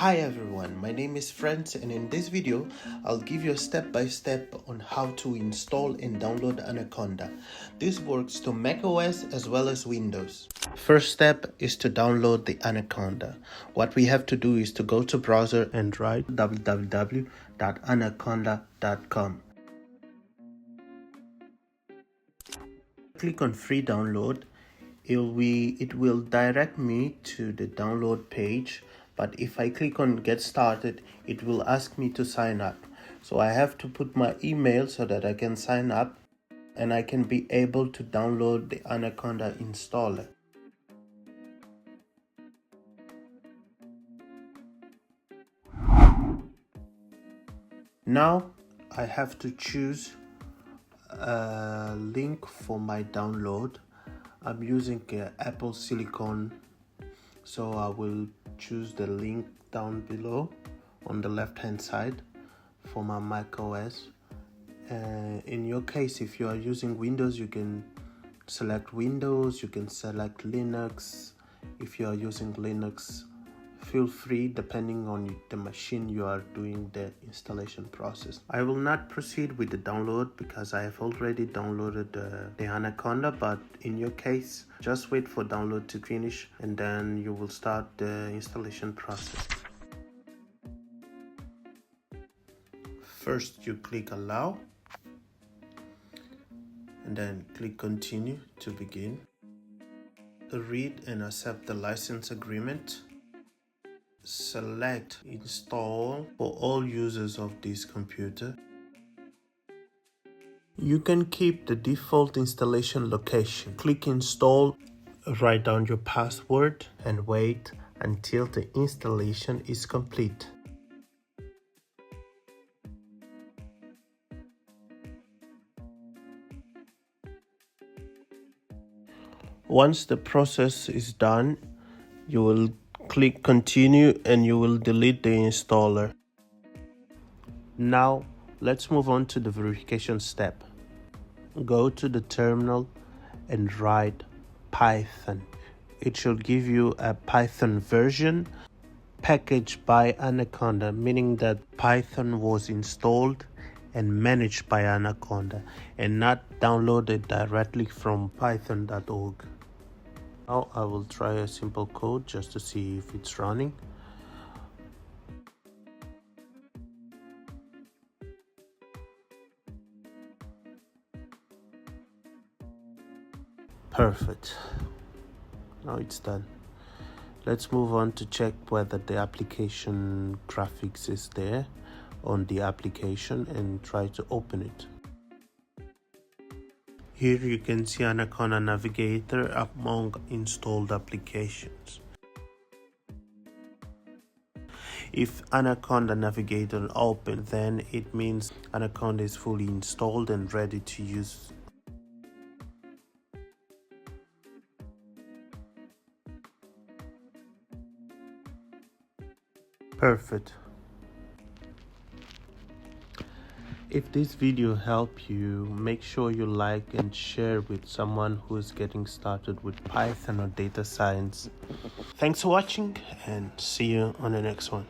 Hi everyone, my name is Franz, and in this video I'll give you a step-by-step on how to install and download Anaconda. This works to macOS as well as Windows. First step is to download the Anaconda. What we have to do is to go to browser and write www.anaconda.com. Click on free download. It will direct me to the download page, but if I click on get started, it will ask me to sign up. So I have to put my email so that I can sign up and I can be able to download the Anaconda installer. Now I have to choose a link for my download. I'm using Apple Silicon, so I will choose the link down below on the left hand side for my Mac OS. In your case, if you are using Windows, you can select Windows, you can select Linux. If you are using Linux, feel free depending on the machine you are doing the installation process. I will not proceed with the download because I have already downloaded the Anaconda, but in your case, just wait for download to finish and then you will start the installation process. First you click allow and then click continue to begin. Read and accept the license agreement. Select install for all users of this computer. You can keep the default installation location. Click install, write down your password and wait until the installation is complete. Once the process is done, you will click continue and you will delete the installer. Now let's move on to the verification step. Go to the terminal and write Python. It should give you a Python version packaged by Anaconda, meaning that Python was installed and managed by Anaconda and not downloaded directly from python.org. Now I will try a simple code just to see if it's running. Perfect. Now it's done. Let's move on to check whether the application graphics is there on the application and try to open it. Here you can see Anaconda Navigator among installed applications. If Anaconda Navigator open, then it means Anaconda is fully installed and ready to use. Perfect. If this video helped you, make sure you like and share with someone who is getting started with Python or data science. Thanks for watching and see you on the next one.